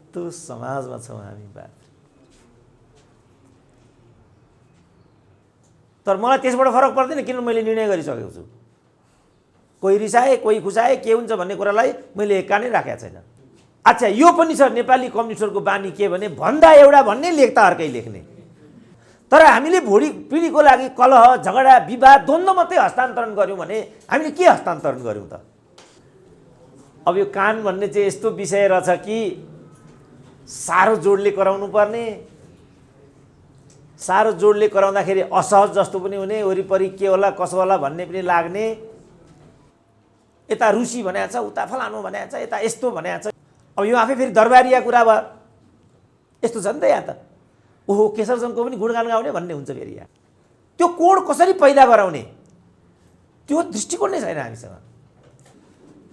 त्यो समाजमा छौँ हामी बात। तर मलाई त्यसबाट फरक पर्दैन, किन मैले निर्णय गरिसकेको छु। कोही रिसाए कोही खुसाए के हुन्छ भन्ने कुरालाई मैले कानै राखेको छैन। अच्छा, यो पनि छ नेपाली कम्युनिस्टहरूको बानी के भने भन्दा एउटा भन्ने लेख्दा अर्कै लेख्ने। तर हामीले भोलि पिँढीको लागि कलह झगडा विवाद द्वन्द्व मात्रै हस्तान्तरण गऱ्यौँ भने हामीले के हस्तान्तरण गऱ्यौँ त? अब यो कान भन्ने चाहिँ यस्तो विषय रहेछ कि साह्रो जोडले कराउनु पर्ने, साह्रो जोडले कराउँदाखेरि असहज जस्तो पनि हुने, वरिपरि के होला कसो होला भन्ने पनि लाग्ने। यता रुसी भनेको छ, उता फलानु भनेको छ, यता यस्तो भनेको छ। अब यो आफै फेरि दरबारिया कुरा भयो। यस्तो छ नि त यहाँ त। ओहो, केशरजनको पनि गुणगान गाउने भन्ने हुन्छ फेरि यहाँ। त्यो कोड कसरी पैदा गराउने त्यो दृष्टिकोण नै छैन हामीसँग।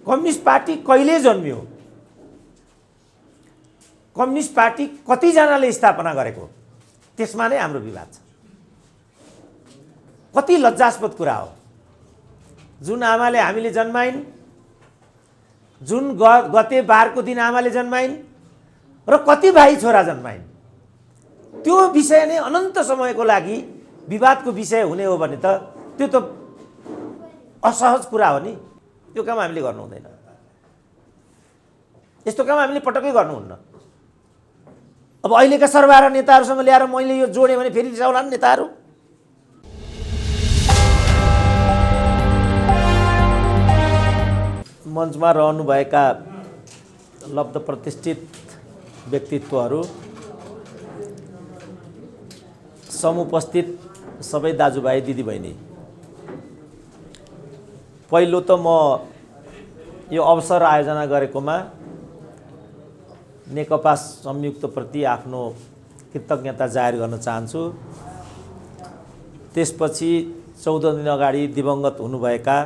कम्युनिस्ट पार्टी कहिले जन्मियो, कम्युनिस्ट पार्टी कतिजनाले स्थापना गरेको, त्यसमा नै हाम्रो विवाद छ। कति लज्जास्पद कुरा हो। जुन आमाले हामीले जन्माइन्, जुन गते बारको दिन आमाले जन्माइन् र कति भाइ छोरा जन्माइन्, त्यो विषय नै अनन्त समयको लागि विवादको विषय हुने हो भने त त्यो त असहज कुरा हो नि। त्यो काम हामीले गर्नु हुँदैन। यस्तो काम हामीले पटक्कै गर्नुहुन्न। अब अहिलेका सर्वहारा नेताहरूसँग ल्याएर मैले यो जोडेँ भने फेरि रिसाउला नि नेताहरू। मञ्चमा रहनुभएका लब्ध प्रतिष्ठित व्यक्तित्वहरू, समुपस्थित सबै दाजुभाइ दिदीबहिनी, पहिलो त म यो अवसर आयोजना गरेकोमा नेकपा संयुक्तप्रति आफ्नो कृतज्ञता जाहेर गर्न चाहन्छु। त्यसपछि 14 दिन अगाडि दिवंगत हुनुभएका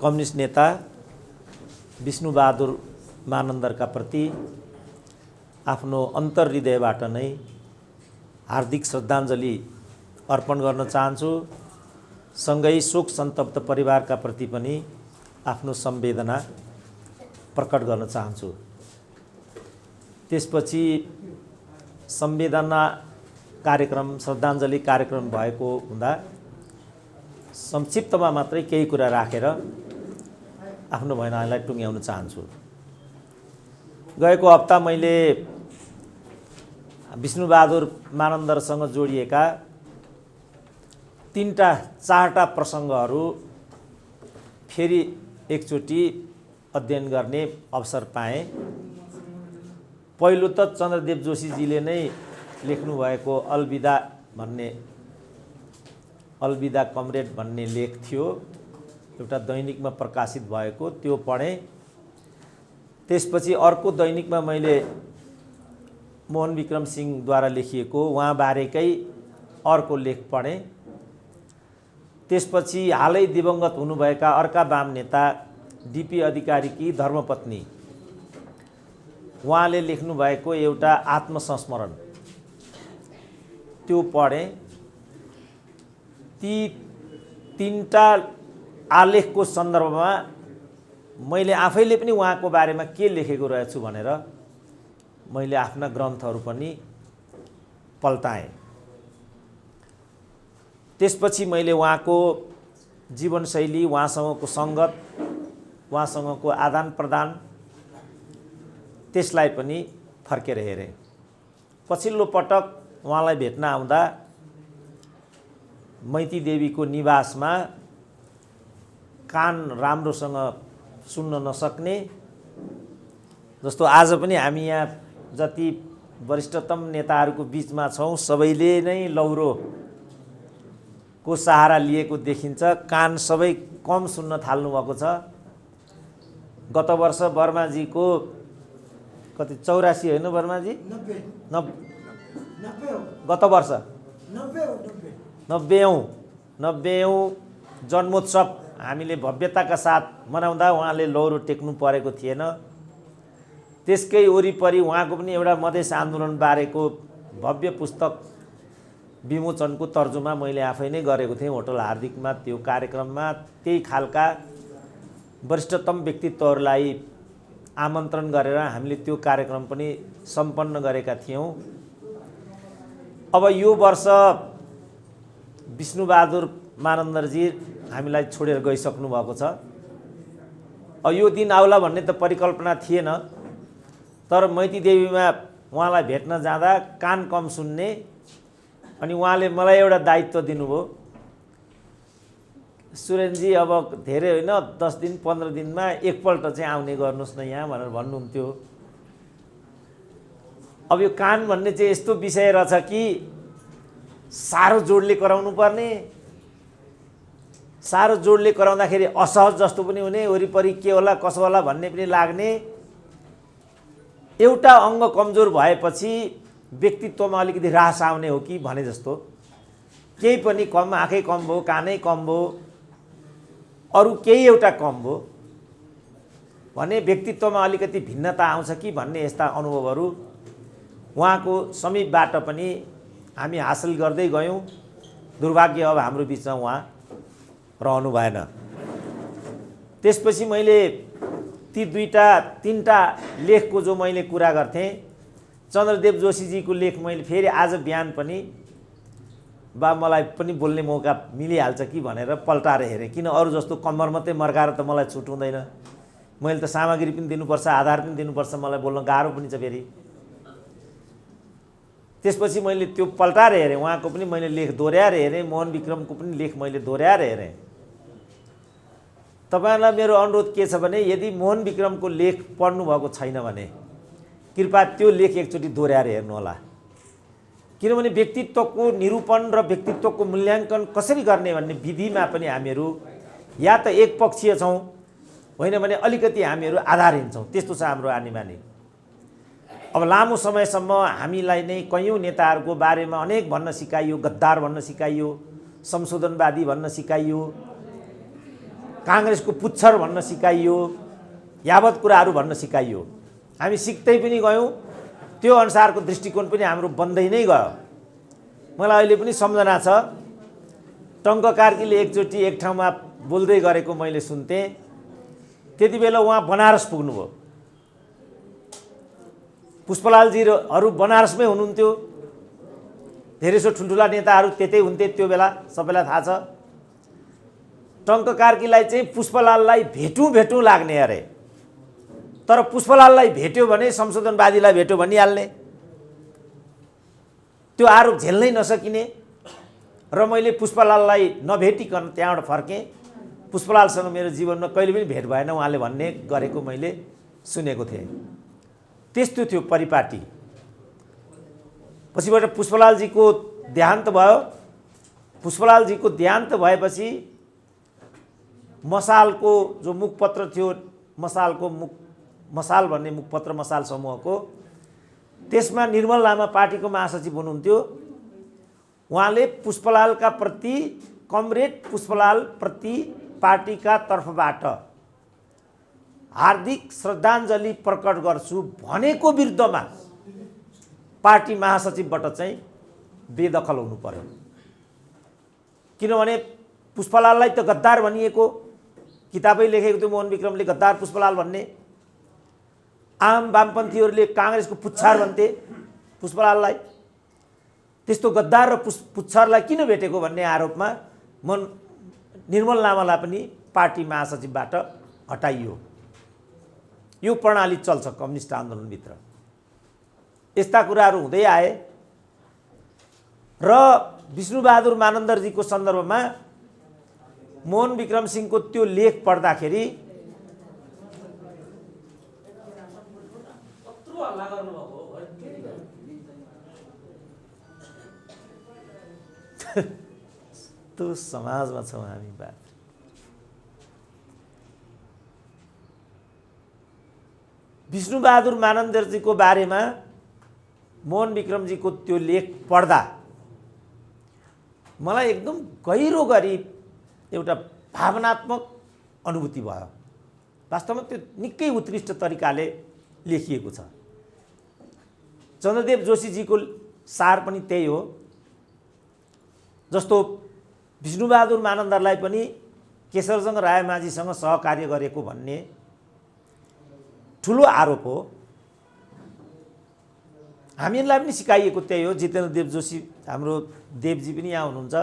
कम्युनिस्ट नेता विष्णुबहादुर मानन्दरका प्रति आफ्नो अन्तर्हृदयबाट नै हार्दिक श्रद्धाञ्जली अर्पण गर्न चाहन्छु। सँगै शोक सन्तप्त परिवारका प्रति पनि आफ्नो संवेदना प्रकट गर्न चाहन्छु। त्यसपछि संवेदना कार्यक्रम, श्रद्धाञ्जली कार्यक्रम भएको हुँदा संक्षिप्तमा मात्रै केही कुरा राखेर आफ्नो भनाइलाई टुङ्ग्याउन चाहन्छु। गएको हप्ता मैले विष्णुबहादुर मानन्दरसँग जोडिएका 3-4टा प्रसङ्गहरू फेरि एकचोटि अध्ययन गर्ने अवसर पाएँ। पहिलो त चन्द्रदेव जोशीजीले नै लेख्नुभएको अलविदा कमरेड भन्ने लेख थियो, एउटा दैनिकमा प्रकाशित भएको, त्यो पढेँ। त्यसपछि अर्को दैनिकमा मैले मोहन विक्रम सिंहद्वारा लेखिएको उहाँबारेकै अर्को लेख पढेँ। त्यसपछि हालै दिवंगत हुनुभएका अर्का वाम नेता डीपी अधिकारीकी धर्मपत्नी, उहाँले लेख्नुभएको एउटा आत्मसंस्मरण, त्यो पढेँ। ती 3टा आलेखको सन्दर्भमा मैले आफैले पनि उहाँको बारेमा के लेखेको रहेछु भनेर मैले आफ्ना ग्रन्थहरू पनि पल्टाएँ। त्यसपछि मैले उहाँको जीवनशैली, उहाँसँगको सङ्गत, उहाँसँगको आदान प्रदान, त्यसलाई पनि फर्केर हेरेँ। पछिल्लो पटक उहाँलाई भेट्न आउँदा मैती देवीको निवासमा कान राम्रोसँग सुन्न नसक्ने, जस्तो आज पनि हामी यहाँ जति वरिष्ठतम नेताहरूको बिचमा छौँ सबैले नै लौरोको सहारा लिएको देखिन्छ। कान सबै कम सुन्न थाल्नुभएको छ। गत वर्ष वर्माजीको कति 84 होइन वर्माजी? 90 गत वर्ष 90औं जन्मोत्सव हामीले भव्यताका साथ मनाउँदा उहाँले लौरो टेक्नु परेको थिएन। त्यसकै वरिपरि उहाँको पनि एउटा मधेस आन्दोलन बारेको भव्य पुस्तक विमोचनको तर्जुमा मैले आफै नै गरेको थिएँ होटल हार्दिकमा। त्यो कार्यक्रममा त्यही खालका वरिष्ठतम व्यक्तित्वहरूलाई आमन्त्रण गरेर हामीले त्यो कार्यक्रम पनि सम्पन्न गरेका थियौँ। अब यो वर्ष विष्णुबहादुर मानन्दरजी हामीलाई छोडेर गइसक्नु भएको छ। अब यो दिन आउला भन्ने त परिकल्पना थिएन, तर मैती देवीमा उहाँलाई भेट्न जाँदा कान कम सुन्ने, अनि उहाँले मलाई एउटा दायित्व दिनुभयो, सुरेनजी अब धेरै होइन 10 दिन 15 दिनमा एकपल्ट चाहिँ आउने गर्नुहोस् न यहाँ भनेर भन्नुहुन्थ्यो। अब यो कान भन्ने चाहिँ यस्तो विषय रहेछ कि साह्रो जोडले कराउनु पर्ने, साह्रो जोडले कराउँदाखेरि असहज जस्तो पनि हुने, वरिपरि के होला कसो होला भन्ने पनि लाग्ने। एउटा अङ्ग कमजोर भएपछि व्यक्तित्वमा अलिकति ह्रास आउने हो कि भने जस्तो, केही पनि कम, आँखै कम भयो, कानै कम भयो, अरू केही एउटा कम भयो भने व्यक्तित्वमा अलिकति भिन्नता आउँछ कि भन्ने यस्ता अनुभवहरू उहाँको समीपबाट पनि हामी हासिल गर्दै गयौँ। दुर्भाग्य अब हाम्रो बिचमा उहाँ रहनु भएन। त्यसपछि मैले ती 2-3टा लेखको जो मैले कुरा गर्थेँ, चन्द्रदेव जोशीजीको लेख मैले फेरि आज बिहान पनि मलाई पनि बोल्ने मौका मिलिहाल्छ कि भनेर पल्टाएर हेरेँ। किन अरू जस्तो कम्मर मात्रै मर्काएर त मलाई छुट हुँदैन, मैले त सामग्री पनि दिनुपर्छ, आधार पनि दिनुपर्छ, मलाई बोल्न गाह्रो पनि छ फेरि। त्यसपछि मैले त्यो पल्टाएर हेरेँ, उहाँको पनि मैले लेख दोहोऱ्याएर हेरेँ, मोहन विक्रमको पनि लेख मैले दोहोऱ्याएर हेरेँ। तपाईँहरूलाई मेरो अनुरोध के छ भने यदि मोहन विक्रमको लेख पढ्नुभएको छैन भने कृपया त्यो लेख एकचोटि दोहोऱ्याएर हेर्नुहोला। किनभने व्यक्तित्वको निरूपण र व्यक्तित्वको मूल्याङ्कन कसरी गर्ने भन्ने विधिमा पनि हामीहरू या त एकपक्षीय छौँ, होइन भने अलिकति हामीहरू आधारहीन छौँ। त्यस्तो छ हाम्रो आनीबानी। अब लामो समयसम्म हामीलाई नै कैयौँ नेताहरूको बारेमा अनेक भन्न सिकाइयो, गद्दार भन्न सिकाइयो, संशोधनवादी भन्न सिकाइयो, काङ्ग्रेसको पुच्छर भन्न सिकाइयो, यावत कुराहरू भन्न सिकाइयो। हामी सिक्दै पनि गयौँ, त्यो अनुसारको दृष्टिकोण पनि हाम्रो बन्दै नै गयो। मलाई अहिले पनि सम्झना छ, टङ्क कार्कीले एकचोटि एक ठाउँमा बोल्दै गरेको मैले सुन्थेँ। त्यति बेला उहाँ बनारस पुग्नुभयो, पुष्पलालजीहरू बनारसमै हुनुहुन्थ्यो, धेरैसो ठुल्ठुला नेताहरू त्यतै हुन्थे त्यो बेला, सबैलाई थाहा छ। टङ्क कार्कीलाई चाहिँ पुष्पलाललाई भेटौँ लाग्ने अरे, तर पुष्पलाललाई भेट्यो भने संशोधनवादीलाई भेट्यो भनिहाल्ने, त्यो आरोप झेल्नै नसकिने। र मैले पुष्पलाललाई नभेटिकन त्यहाँबाट फर्केँ। पुष्पलालसँग मेरो जीवनमा कहिले पनि भेट भएन उहाँले भन्ने गरेको मैले सुनेको थिएँ। त्यस्तो थियो परिपाटी। पछिबाट पुष्पलालजीको देहान्त भयो। पुष्पलालजीको देहान्त भएपछि मसालको जो मुखपत्र थियो, मसाल भन्ने मुखपत्र, मसाल समूहको, त्यसमा निर्मल लामा पार्टीको महासचिव हुनुहुन्थ्यो। उहाँले पुष्पलालका प्रति, कमरेड पुष्पलाल प्रति पार्टीका तर्फबाट हार्दिक श्रद्धाञ्जली प्रकट गर्छु भनेको विरुद्धमा पार्टी महासचिवबाट चाहिँ बेदखल हुनु पर्यो। किनभने पुष्पलाललाई त गद्दार भनिएको, किताबै लेखेको थियो मोहन विक्रमले गद्दार पुष्पलाल भन्ने। आम वामपन्थीहरूले काङ्ग्रेसको पुच्छार भन्थे पुष्पलाललाई। त्यस्तो गद्दार र पुच्छारलाई किन भेटेको भन्ने आरोपमा निर्मल लामालाई पनि पार्टी महासचिवबाट हटाइयो। यो प्रणाली चल्छ कम्युनिस्ट आन्दोलनभित्र। यस्ता कुराहरू हुँदै आए र विष्णुबहादुर मानन्दरजीको सन्दर्भमा मोहन विक्रम सिंहको त्यो लेख पढ्दाखेरि त्यो समाजमा छौँ हामी। बात विष्णुबहादुर मानन्दरजीको बारेमा मोहन विक्रमजीको त्यो लेख पढ्दा मलाई एकदम गहिरो गरी एउटा भावनात्मक अनुभूति भयो। वास्तवमा त्यो निकै उत्कृष्ट तरिकाले लेखिएको छ। चन्द्रदेव जोशीजीको सार पनि त्यही हो। जस्तो विष्णुबहादुर मानन्दरलाई पनि केशरजंग रायमाझीसँग सहकार्य गरेको भन्ने ठुलो आरोप हो। हामीलाई पनि सिकाइएको त्यही हो। जितेन्द्र देव जोशी हाम्रो देवजी पनि यहाँ हुनुहुन्छ।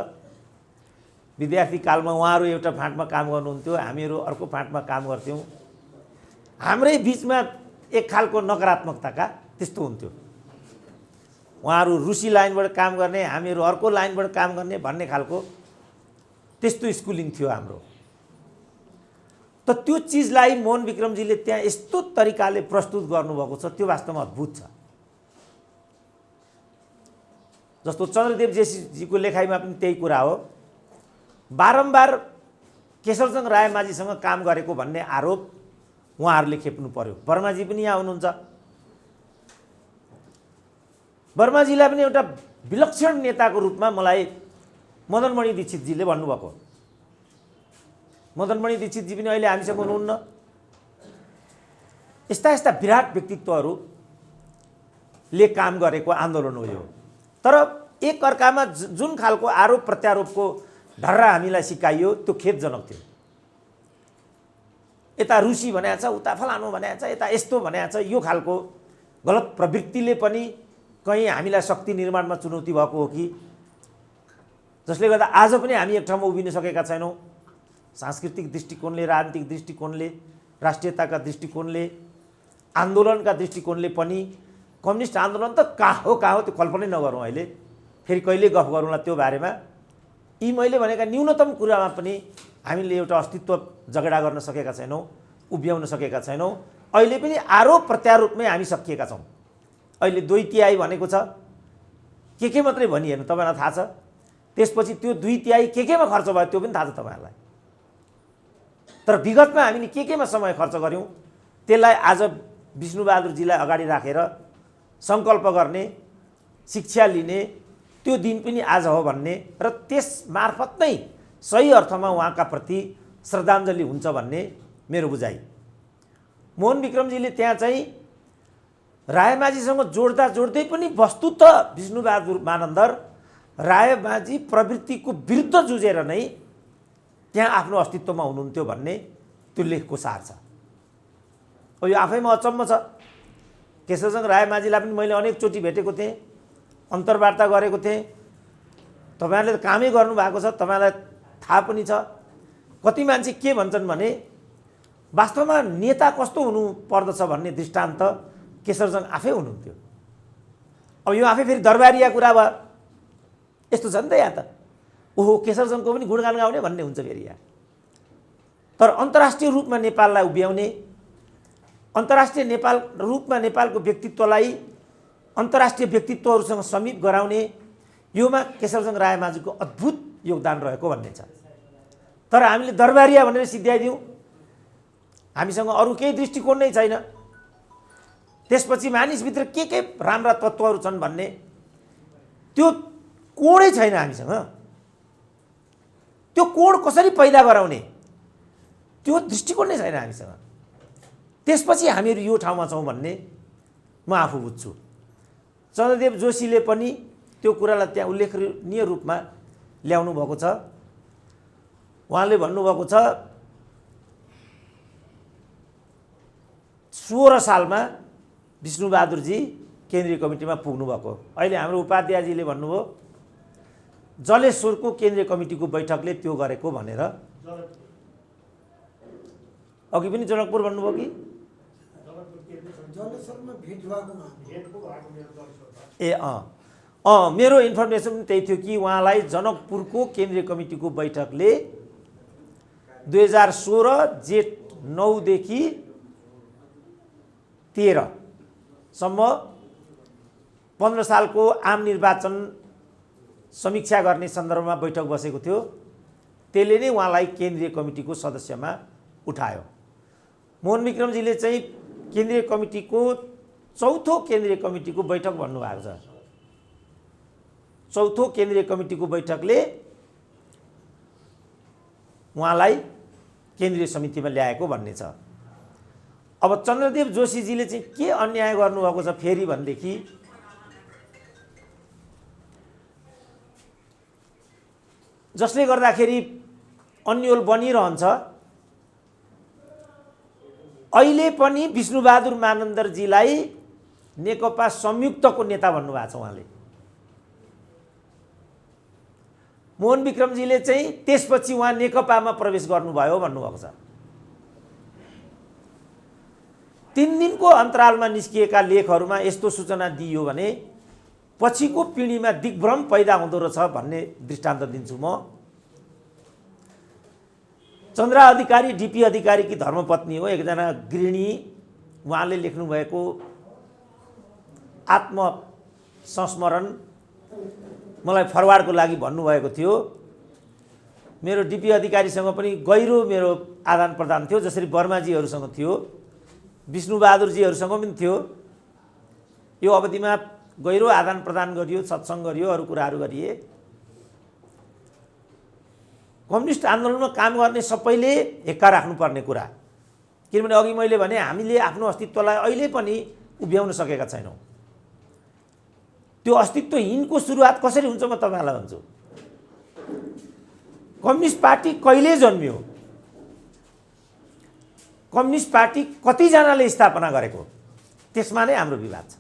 विद्यार्थी कालमा उहाँहरू एउटा फाँटमा काम गर्नुहुन्थ्यो, हामीहरू अर्को फाँटमा काम गर्थ्यौँ। हाम्रै बिचमा एक खालको नकारात्मकताका त्यस्तो हुन्थ्यो। उहाँहरू रुसी लाइनबाट काम गर्ने, हामीहरू अर्को लाइनबाट काम गर्ने भन्ने खालको त्यस्तो स्कुलिङ थियो हाम्रो। त त्यो चिजलाई मोहन विक्रमजीले त्यहाँ यस्तो तरिकाले प्रस्तुत गर्नुभएको छ, त्यो वास्तवमा अद्भुत छ। जस्तो चन्द्रदेव जोशीजीको लेखाइमा पनि त्यही कुरा हो। बारम्बार केशरजंग रायमाझीसँग काम गरेको भन्ने आरोप उहाँहरूले खेप्नु पर्यो। वर्माजी पनि यहाँ हुनुहुन्छ। वर्माजीलाई पनि एउटा विलक्षण नेताको रूपमा मलाई मदनमणि दीक्षितजीले भन्नुभएको। मदनमणि दीक्षितजी पनि अहिले हामीसँग हुनुहुन्न। यस्ता यस्ता विराट व्यक्तित्वहरूले काम गरेको आन्दोलन हो यो। तर एक अर्कामा जुन खालको आरोप प्रत्यारोपको ढर्रा हामीलाई सिकाइयो त्यो खेदजनक थियो। यता रुसी भनेको छ, उता फलानु भनेको छ, यता यस्तो भनेको छ, यो खालको गलत प्रवृत्तिले पनि कहीँ हामीलाई शक्ति निर्माणमा चुनौती भएको हो कि, जसले गर्दा आज पनि हामी एक ठाउँमा उभिन सकेका छैनौँ। सांस्कृतिक दृष्टिकोणले, राजनीतिक दृष्टिकोणले, राष्ट्रियताका दृष्टिकोणले, आन्दोलनका दृष्टिकोणले पनि कम्युनिस्ट आन्दोलन त कहाँ हो त्यो कल्पनै नगरौँ। अहिले फेरि कहिले गफ गरौँला त्यो बारेमा। यी मैले भनेका न्यूनतम कुरामा पनि हामीले एउटा अस्तित्व झगडा गर्न सकेका छैनौँ, उभ्याउन सकेका छैनौँ। अहिले पनि आरोप प्रत्यारोपमै हामी सकिएका छौँ। अहिले 2 तिहाई भनेको छ, के मात्रै भनिएन, तपाईँलाई थाहा छ। त्यसपछि त्यो 2 तिहाई केमा खर्च भयो त्यो पनि थाहा छ तपाईँहरूलाई। तर विगतमा हामीले केमा समय खर्च गऱ्यौँ, त्यसलाई आज विष्णुबहादुरजीलाई अगाडि राखेर सङ्कल्प गर्ने, शिक्षा लिने त्यो दिन पनि आज हो भन्ने र त्यस मार्फत नै सही अर्थमा उहाँका प्रति श्रद्धाञ्जली हुन्छ भन्ने मेरो बुझाइ। मोहन विक्रमजीले त्यहाँ चाहिँ रायमाझीसँग जोड्दै पनि वस्तुतः विष्णुबहादुर मानन्दर रायमाझी प्रवृत्तिको विरुद्ध जुझेर नै त्यहाँ आफ्नो अस्तित्वमा हुनुहुन्थ्यो भन्ने त्यो लेखको सार छ। अब यो आफैमा अचम्म छ। केशरजंग रायमाझीलाई पनि मैले अनेकचोटि भेटेको थिएँ, अन्तर्वार्ता गरेको थिएँ। तपाईँहरूले त कामै गर्नुभएको छ, तपाईँलाई थाहा पनि छ। कति मान्छे के भन्छन् भने वास्तवमा नेता कस्तो हुनु पर्दछ भन्ने दृष्टान्त केशरजंग आफै हुनुहुन्थ्यो। अब यो आफै फेरि दरबारिया कुरा भयो। यस्तो छ नि त यहाँ त, ओहो केशरजंगको पनि गुणगान गाउने भन्ने हुन्छ फेरि यहाँ। तर अन्तर्राष्ट्रिय रूपमा नेपाललाई उभ्याउने, अन्तर्राष्ट्रिय रूपमा नेपालको व्यक्तित्वलाई अन्तर्राष्ट्रिय व्यक्तित्वहरूसँग समीप गराउने योमा केशरजंग रायमाझीको अद्भुत योगदान रहेको भन्ने छ। तर हामीले दरबारिया भनेर सिद्ध्याइदियौँ। हामीसँग अरू केही दृष्टिकोण नै छैन। त्यसपछि मानिसभित्र के राम्रा तत्त्वहरू छन् भन्ने त्यो कोणै छैन हामीसँग। त्यो कोण कसरी पैदा गराउने त्यो दृष्टिकोण नै छैन हामीसँग। त्यसपछि हामीहरू यो ठाउँमा छौँ भन्ने म आफू बुझ्छु। चन्द्रदेव जोशीले पनि त्यो कुरालाई त्यहाँ उल्लेखनीय रूपमा ल्याउनु भएको छ। उहाँले भन्नुभएको छ 16 सालमा विष्णुबहादुरजी केन्द्रीय कमिटीमा पुग्नुभएको। अहिले हाम्रो उपाध्यायजीले भन्नुभयो जलेश्वरको केन्द्रीय कमिटीको बैठकले त्यो गरेको भनेर। अघि पनि जनकपुर भन्नुभयो कि मेरो इन्फर्मेसन पनि त्यही थियो कि उहाँलाई जनकपुरको केन्द्रीय कमिटीको बैठकले 2016 जेठ 9 देखि 13 सम्म 15 सालको आम निर्वाचन समीक्षा गर्ने सन्दर्भमा बैठक बसेको थियो। त्यसले नै उहाँलाई केन्द्रीय कमिटीको सदस्यमा उठायो। मोहन विक्रमजीले चाहिँ केन्द्रीय कमिटीको चौथो केन्द्रीय कमिटीको बैठक भन्नुभएको छ। चौथो केन्द्रीय कमिटीको बैठकले उहाँलाई केन्द्रीय समितिमा ल्याएको भन्ने छ। अब चन्द्रदेव जोशीजीले चाहिँ के अन्याय गर्नुभएको छ फेरि भनेदेखि जसले गर्दाखेरि अन्यल बनिरहन्छ। अहिले पनि विष्णुबहादुर मानन्दरजीलाई नेकपा संयुक्तको नेता भन्नुभएको छ उहाँले। मोहन विक्रमजीले चाहिँ त्यसपछि उहाँ नेकपामा प्रवेश गर्नुभयो भन्नुभएको छ। 3 दिनको अन्तरालमा निस्किएका लेखहरूमा यस्तो सूचना दिइयो भने पछिको पिँढीमा दिग्भ्रम पैदा हुँदो रहेछ भन्ने दृष्टान्त दिन्छु म। चन्द्रा अधिकारी डीपी अधिकारीकी धर्मपत्नी हो, एकजना गृहिणी। उहाँले लेख्नुभएको आत्मसंस्मरण मलाई फरवार्डको लागि भन्नुभएको थियो। मेरो डीपी अधिकारीसँग पनि गहिरो मेरो आदान प्रदान थियो, जसरी वर्माजीहरूसँग थियो, विष्णुबहादुरजीहरूसँग पनि थियो। यो अवधिमा गहिरो आदान प्रदान गरियो, सत्सङ्ग गरियो, अरू कुराहरू गरिए। कम्युनिस्ट आन्दोलनमा काम गर्ने सबैले हेक्का राख्नुपर्ने कुरा, किनभने अघि मैले भने हामीले आफ्नो अस्तित्वलाई अहिले पनि उभ्याउन सकेका छैनौँ। त्यो अस्तित्वहीनको सुरुवात कसरी हुन्छ म तपाईँलाई भन्छु। कम्युनिस्ट पार्टी कहिले जन्मियो, कम्युनिस्ट पार्टी कतिजनाले स्थापना गरेको, त्यसमा नै हाम्रो विवाद छ।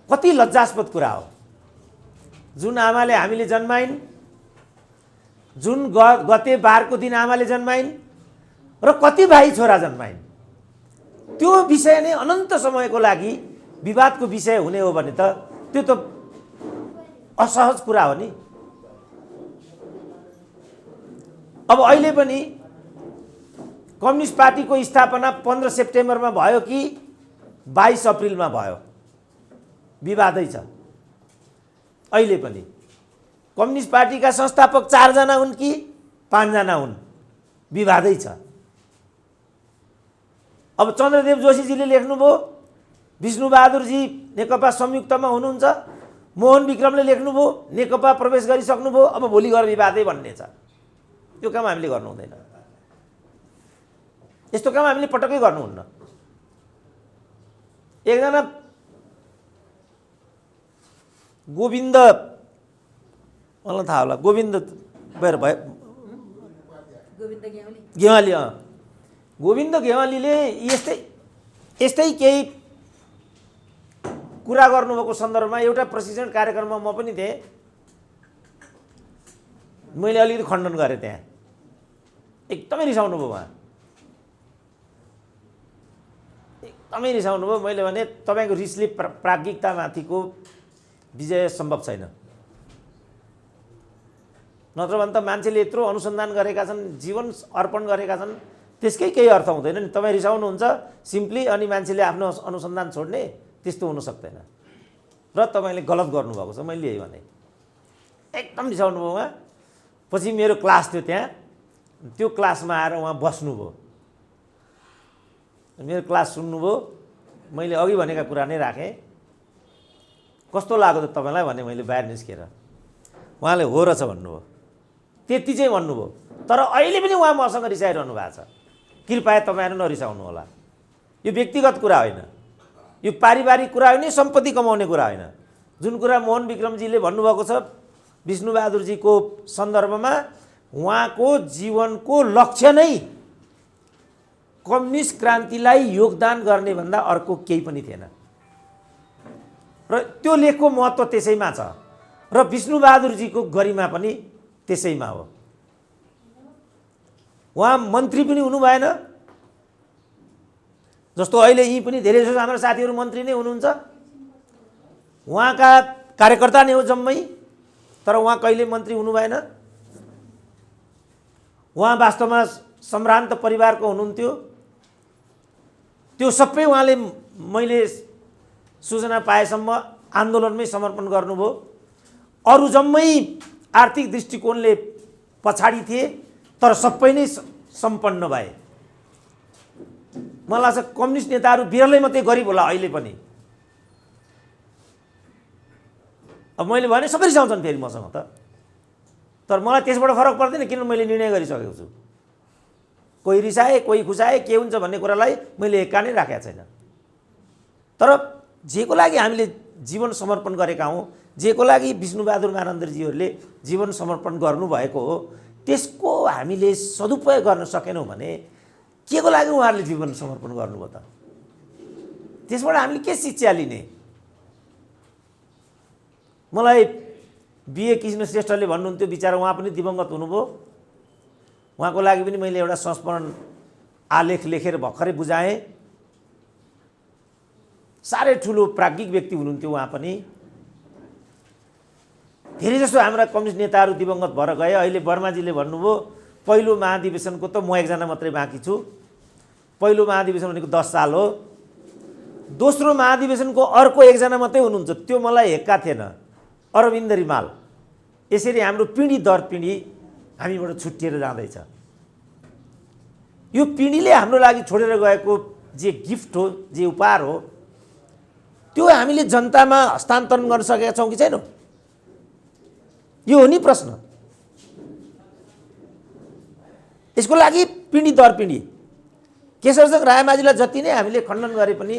कति लज्जास्पद कुरा हो। जुन आमाले हामीले जन्माइन्, जुन गते बारको दिन आमाले जन्माइन् र कति भाइ छोरा जन्माइन्, त्यो विषय नै अनन्त समयको लागि विवादको विषय हुने हो भने त त्यो त असहज कुरा हो नि। अब अहिले पनि कम्युनिस्ट पार्टीको स्थापना 15 सेप्टेम्बरमा भयो कि 22 अप्रिलमा भयो, विवादै छ। अहिले पनि कम्युनिस्ट पार्टीका संस्थापक 4 जना हुन् कि 5 जना हुन्, विवादै छ। अब चन्द्रदेव जोशीजीले लेख्नुभयो विष्णुबहादुरजी नेकपा संयुक्तमा हुनुहुन्छ, मोहन विक्रमले लेख्नुभयो नेकपा प्रवेश गरिसक्नुभयो, अब भोलि गएर विवादै भन्ने छ। त्यो काम हामीले गर्नु हुँदैन, यस्तो काम हामीले पटक्कै गर्नुहुन्न। एकजना गोविन्द, मलाई थाहा होला, गोविन्द गेवाली, गोविन्द गेवालीले यस्तै केही कुरा गर्नुभएको सन्दर्भमा एउटा प्रशिक्षण कार्यक्रममा म पनि थिएँ। मैले अलिकति खण्डन गरेँ, त्यहाँ एकदमै रिसाउनु भयो उहाँ, एकदमै रिसाउनु भयो। मैले भने तपाईँको रिसले प्राज्ञिकतामाथिको विजय सम्भव छैन। नत्र भने त मान्छेले यत्रो अनुसन्धान गरेका छन्, जीवन अर्पण गरेका छन्, त्यसकै केही अर्थ हुँदैन नि। तपाईँ रिसाउनुहुन्छ सिम्पली, अनि मान्छेले आफ्नो अनुसन्धान छोड्ने, त्यस्तो हुन सक्दैन। र तपाईँले गलत गर्नुभएको छ, मैले यही भने। एकदम रिसाउनु भयो उहाँ। पछि मेरो क्लास थियो त्यहाँ, त्यो क्लासमा आएर उहाँ बस्नुभयो, मेरो क्लास सुन्नुभयो। मैले अघि भनेका कुरा नै राखेँ। कस्तो लाग्यो त तपाईँलाई भने मैले बाहिर निस्केर, उहाँले हो रहेछ भन्नुभयो, त्यति चाहिँ भन्नुभयो। तर अहिले पनि उहाँ मसँग रिसाइरहनु भएको छ। कृपया तपाईँहरू नरिसाउनु होला। यो व्यक्तिगत कुरा होइन, यो पारिवारिक कुरा होइन, सम्पत्ति कमाउने कुरा होइन। जुन कुरा मोहन विक्रमजीले भन्नुभएको छ विष्णुबहादुरजीको सन्दर्भमा, उहाँको जीवनको लक्ष्य नै कम्युनिस्ट क्रान्तिलाई योगदान गर्ने भन्दा अर्को केही पनि थिएन। र त्यो लेखको महत्त्व त्यसैमा छ, र विष्णुबहादुरजीको गरिमा पनि त्यसैमा हो। उहाँ मन्त्री पनि हुनु भएन, जस्तो अहिले यी पनि धेरै जसो हाम्रो साथीहरू मन्त्री नै हुनुहुन्छ। उहाँका कार्यकर्ता नै हो जम्मै, तर उहाँ कहिले मन्त्री हुनु भएन। उहाँ वास्तवमा सम्भ्रान्त परिवारको हुनुहुन्थ्यो। त्यो सबै उहाँले मैले सूचना पाएसम्म आन्दोलनमै समर्पण गर्नुभयो। अरू जम्मै आर्थिक दृष्टिकोणले पछाडि थिए, तर सबै नै सम्पन्न भए। मलाई लाग्छ कम्युनिस्ट नेताहरू बिरलै मात्रै गरिब होला अहिले पनि। अब मैले भने सबै रिसाउँछन् फेरि मसँग त, तर मलाई त्यसबाट फरक पर्दैन, किन मैले निर्णय गरिसकेको छु। कोही रिसाए, कोही खुसाए, के हुन्छ भन्ने कुरालाई मैले एक्का नै राखेको छैन। तर जेको लागि हामीले जीवन समर्पण गरेका हौँ जेको लागि विष्णुबहादुर मानन्दरजीहरूले जीवन समर्पण गर्नुभएको हो त्यसको हामीले सदुपयोग गर्न सकेनौँ भने के को लागि उहाँहरूले जीवन समर्पण गर्नुभयो त? त्यसबाट हामीले के शिक्षा लिने? मलाई बिए कृष्ण श्रेष्ठले भन्नुहुन्थ्यो, बिचरा उहाँ पनि दिवंगत हुनुभयो, उहाँको लागि पनि मैले एउटा संस्मरण आलेख लेखेर भर्खरै बुझाएँ। साह्रै ठुलो प्राज्ञिक व्यक्ति हुनुहुन्थ्यो उहाँ पनि। धेरै जसो हाम्रा कम्युनिस्ट नेताहरू दिवंगत भएर गए। अहिले वर्माजीले भन्नुभयो पहिलो महाधिवेशनको त म एकजना मात्रै बाँकी छु, पहिलो महाधिवेशन भनेको 10 साल हो, दोस्रो महाधिवेशनको अर्को एकजना मात्रै हुनुहुन्छ, त्यो मलाई हेक्का थिएन, अरविन्द रिमाल। यसरी हाम्रो पिँढी दर पिँढी हामीबाट छुट्टिएर जाँदैछ। यो पिँढीले हाम्रो लागि छोडेर गएको जे गिफ्ट हो, जे उपहार हो, त्यो हामीले जनतामा हस्तान्तरण गर्न सकेका छौँ कि छैनौँ? यो हो नि प्रश्न। यसको लागि पिँढी दर पिँढी केशरजंग रायमाझीलाई जति नै हामीले खण्डन गरे पनि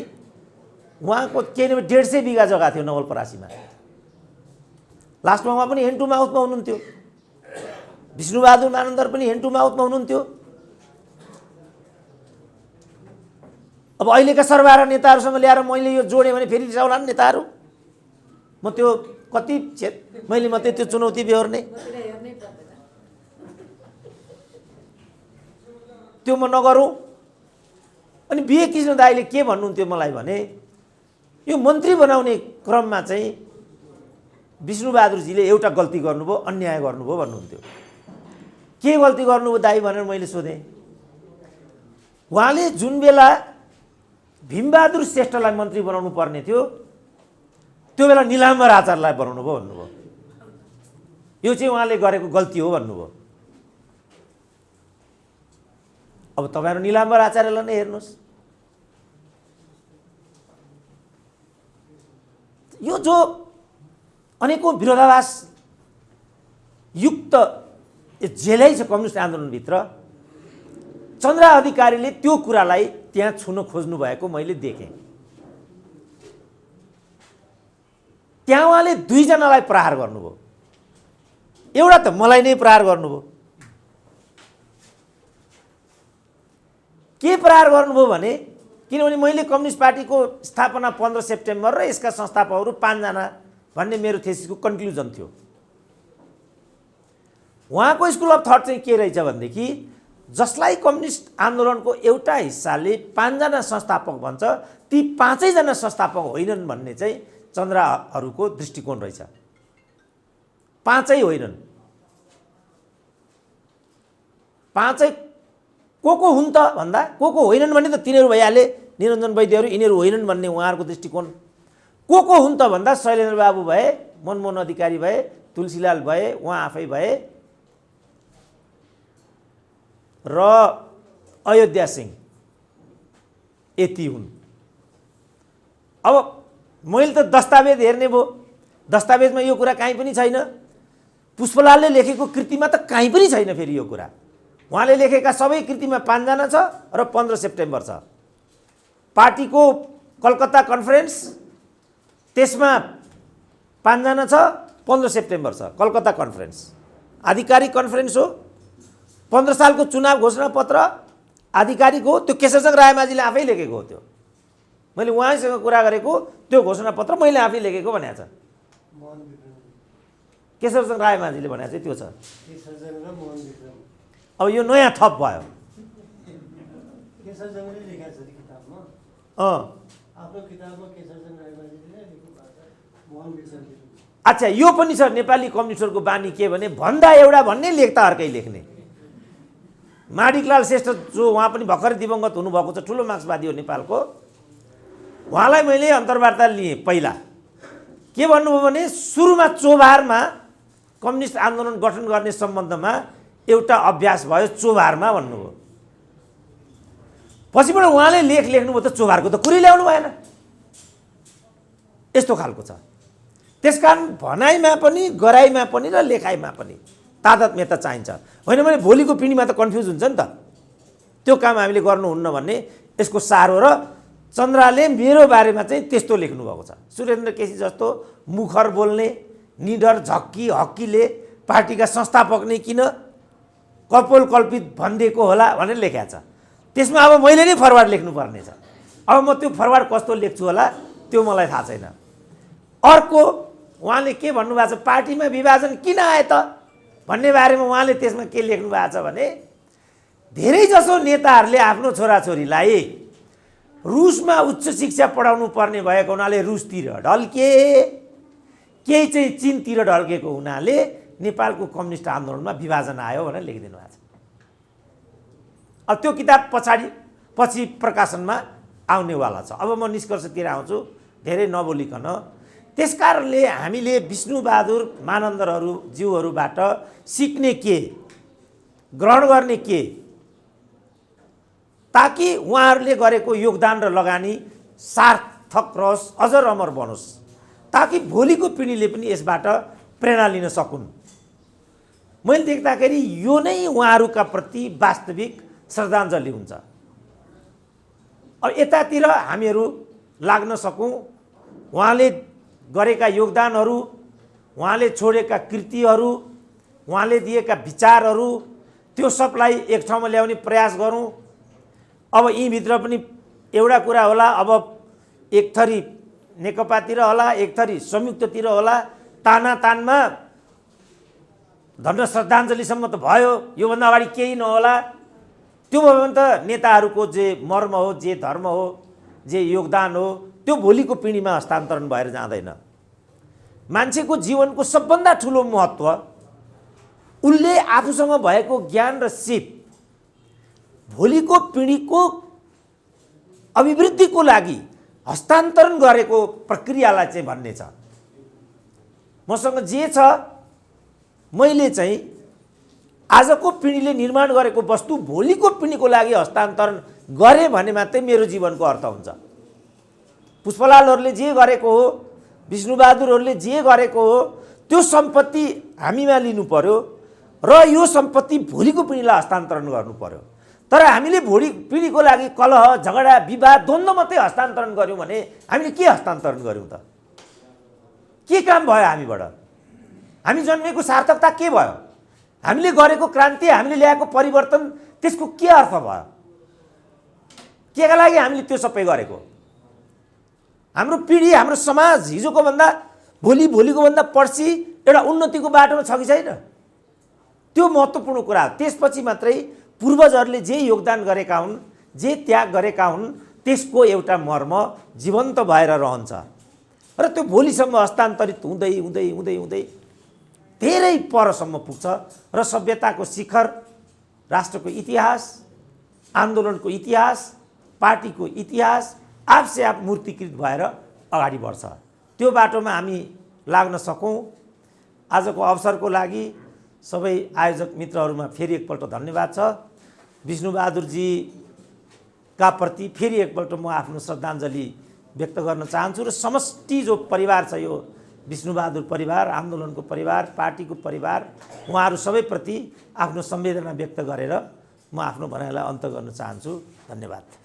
उहाँको केही न 150 बिघा जग्गा थियो नवलपरासीमा। लास्टमा उहाँ पनि हेन्ड टु माउथमा हुनुहुन्थ्यो, विष्णुबहादुर मानन्दर पनि हेन्ड टु माउथमा हुनुहुन्थ्यो। अब अहिलेका सरबार नेताहरूसँग ल्याएर मैले यो जोडेँ भने फेरि रिसाउला नि नेताहरू। म त्यो कति मैले मात्रै त्यो चुनौती बेहोर्ने, त्यो म नगरौँ। अनि बिए कृष्ण दाईले के भन्नुहुन्थ्यो मलाई भने यो मन्त्री बनाउने क्रममा चाहिँ विष्णुबहादुरजीले एउटा गल्ती गर्नुभयो, अन्याय गर्नुभयो भन्नुहुन्थ्यो। के गल्ती गर्नुभयो दाई भनेर मैले सोधेँ। उहाँले जुन बेला भीमबहादुर श्रेष्ठलाई मन्त्री बनाउनु पर्ने थियो त्यो बेला निलाम्बर आचार्यलाई बनाउनु भयो भन्नुभयो। यो चाहिँ उहाँले गरेको गल्ती हो भन्नुभयो। अब तपाईहरु निलाम्बर आचार्यलाई नै हेर्नुस्। यो जो अनेकौं विरोधाभास युक्त झेलै छ कम्युनिस्ट आन्दोलनभित्र, चन्द्र अधिकारीले त्यो कुरालाई त्यहाँ छुन खोज्नु भएको मैले देखेँ। त्यहाँ उहाँले दुईजनालाई प्रहार गर्नुभयो। एउटा त मलाई नै प्रहार गर्नुभयो। के प्रहार गर्नुभयो भने किनभने मैले कम्युनिस्ट पार्टीको स्थापना 15 सेप्टेम्बर र यसका संस्थापकहरू 5 जना भन्ने मेरो थेसिसको कन्क्लुजन थियो। उहाँको स्कुल अफ थट चाहिँ के रहेछ भनेदेखि जसलाई कम्युनिस्ट आन्दोलनको एउटा हिस्साले 5 जना संस्थापक भन्छ ती 5 जना संस्थापक होइनन् भन्ने चाहिँ चन्द्रहरूको दृष्टिकोण रहेछ। 5 होइनन्, 5 को हुन् त भन्दा को होइनन् भन्ने त तिनीहरू भइहाले, निरञ्जन वैद्यहरू यिनीहरू होइनन् भन्ने उहाँहरूको दृष्टिकोण। को हुन् त भन्दा शैलेन्द्र बाबु भए, मनमोहन अधिकारी भए, तुलसीलाल भए, उहाँ आफै भए र अयोध्या सिंह, यति हुन्। अब मैले त दस्तावेज हेर्ने भयो, दस्तावेजमा यो कुरा कहीँ पनि छैन। पुष्पलालले लेखेको कृतिमा त कहीँ पनि छैन। फेरि यो कुरा उहाँले लेखेका सबै कृतिमा 5 जना छ र 15 सेप्टेम्बर छ। पार्टीको कलकत्ता कन्फरेन्स त्यसमा 5 जना छ, 15 सेप्टेम्बर छ कलकत्ता कन्फरेन्स, आधिकारिक कन्फरेन्स हो। 15 सालको चुनाव घोषणा पत्र आधिकारिक हो, त्यो केशरजंग रायमाझीले आफै लेखेको हो। त्यो मैले उहाँसँग कुरा गरेको त्यो घोषणा पत्र मैले आफै लेखेको भनेको छ। केशरजंग रायमाझीले भनेको चाहिँ त्यो छ। अब यो नयाँ थप भयो। अच्छा, यो पनि छ नेपाली कम्युनिस्टहरूको बानी के भने भन्दा एउटा भन्ने लेख्दा अर्कै लेख्ने। माणिकलाल श्रेष्ठ जो उहाँ पनि भर्खरै दिवंगत हुनुभएको छ, ठुलो मार्क्सवादी हो नेपालको, उहाँलाई मैले अन्तर्वार्ता लिएँ। पहिला के भन्नुभयो भने सुरुमा चोभारमा कम्युनिस्ट आन्दोलन गठन गर्ने सम्बन्धमा एउटा अभ्यास भयो चोभारमा भन्नुभयो। पछिबाट उहाँले लेख लेख्नुभयो त चोभारको त कुरै ल्याउनु भएन। यस्तो खालको छ। त्यसकारण भनाइमा पनि गराइमा पनि र लेखाइमा पनि तादात्म्यता चाहिन्छ। होइन भने भोलिको पिँढीमा त कन्फ्युज हुन्छ नि त। त्यो काम हामीले गर्नुहुन्न भन्ने यसको सार हो। र चन्द्राले मेरो बारेमा चाहिँ त्यस्तो लेख्नुभएको छ। सुरेन्द्र केसी जस्तो मुखर बोल्ने, निडर झक्की हक्कीले पार्टीका संस्थापक नै किन कपोल कल्पित भनिदिएको होला भनेर लेखेको छ। त्यसमा अब मैले नै फरवार्ड लेख्नुपर्ने छ। अब म त्यो फरवार्ड कस्तो लेख्छु होला त्यो मलाई थाहा छैन। अर्को उहाँले के भन्नुभएको छ, पार्टीमा विभाजन किन आए त भन्ने बारेमा उहाँले त्यसमा के लेख्नु भएको छ भने, धेरैजसो नेताहरूले आफ्नो छोराछोरीलाई रुसमा उच्च शिक्षा पढाउनु पर्ने भएको हुनाले रुसतिर ढल्के, केही चाहिँ चीनतिर ढल्केको हुनाले नेपालको कम्युनिस्ट आन्दोलनमा विभाजन आयो भनेर लेखिदिनु भएको छ। अब त्यो किताब पछि प्रकाशनमा आउनेवाला छ। अब म निष्कर्षतिर आउँछु धेरै नबोलिकन। त्यसकारणले हामीले विष्णुबहादुर मानन्दरहरू ज्यूहरूबाट सिक्ने के, ग्रहण गर्ने के, ताकि उहाँहरूले गरेको योगदान र लगानी सार्थक रहोस्, अझ अमर बनोस्, ताकि भोलिको पिँढीले पनि यसबाट प्रेरणा लिन सकुन्। मैले देख्दाखेरि यो नै उहाँहरूका प्रति वास्तविक श्रद्धाञ्जली हुन्छ। अब यतातिर हामीहरू लाग्न सकौँ, उहाँले गरेका योगदानहरू, उहाँले छोडेका कृतिहरू, उहाँले दिएका विचारहरू, त्यो सबलाई एक ठाउँमा ल्याउने प्रयास गरौँ। अब यीभित्र पनि एउटा कुरा होला, अब एक थरी नेकपातिर होला, एक थरी संयुक्ततिर होला, तानातानमा धन्न श्रद्धाञ्जलीसम्म त भयो, योभन्दा अगाडि केही नहोला। त्यो भयो भने त नेताहरूको जे मर्म हो, जे धर्म हो, जे योगदान हो, त्यो भोलिको पिँढीमा हस्तान्तरण भएर जाँदैन। मान्छेको जीवनको सबभन्दा ठुलो महत्त्व उसले आफूसँग भएको ज्ञान र सिप भोलिको पिँढीको अभिवृद्धिको लागि हस्तान्तरण गरेको प्रक्रियालाई चाहिँ भन्ने छ। मसँग जे छ मैले चाहिँ आजको पिँढीले निर्माण गरेको वस्तु भोलिको पिँढीको लागि हस्तान्तरण गरेँ भने मात्रै मेरो जीवनको अर्थ हुन्छ। पुष्पलालहरूले जे गरेको हो, विष्णुबहादुरहरूले जे गरेको हो, त्यो सम्पत्ति हामीमा लिनु पर्यो र यो सम्पत्ति भोलिको पिँढीलाई हस्तान्तरण गर्नु पर्यो। तर हामीले भोलि पिँढीको लागि कलह, झगडा, विवाद, द्वन्द्व मात्रै हस्तान्तरण गऱ्यौँ भने हामीले के हस्तान्तरण गऱ्यौँ त? के काम भयो हामीबाट? हामी जन्मेको सार्थकता के भयो? हामीले गरेको क्रान्ति, हामीले ल्याएको परिवर्तन, त्यसको के अर्थ भयो? केका लागि हामीले त्यो सबै गरेको? हाम्रो पिँढी, हाम्रो समाज हिजोको भन्दा भोलिको भन्दा पर्सि एउटा उन्नतिको बाटोमा छ कि छैन? त्यो महत्त्वपूर्ण कुरा हो। त्यसपछि मात्रै पूर्वजहरूले जे योगदान गरेका हुन्, जे त्याग गरेका हुन्, त्यसको एउटा मर्म जीवन्त भएर रहन्छ र त्यो भोलिसम्म हस्तान्तरित हुँदै हुँदै हुँदै हुँदै धेरै परसम्म पुग्छ र सभ्यताको शिखर, राष्ट्रको इतिहास, आन्दोलनको इतिहास, पार्टीको इतिहास आफसे आप मूर्तिकृत भएर अगाडि बढ्छ। त्यो बाटोमा हामी लाग्न सकौँ। आजको अवसरको लागि सबै आयोजक मित्रहरूमा फेरि एकपल्ट धन्यवाद छ। विष्णुबहादुरजीका प्रति फेरि एकपल्ट म आफ्नो श्रद्धाञ्जली व्यक्त गर्न चाहन्छु र समष्टि जो परिवार छ, यो विष्णुबहादुर परिवार, आन्दोलनको परिवार, पार्टीको परिवार, उहाँहरू सबैप्रति आफ्नो संवेदना व्यक्त गरेर म आफ्नो भनाइलाई अन्त गर्न चाहन्छु। धन्यवाद।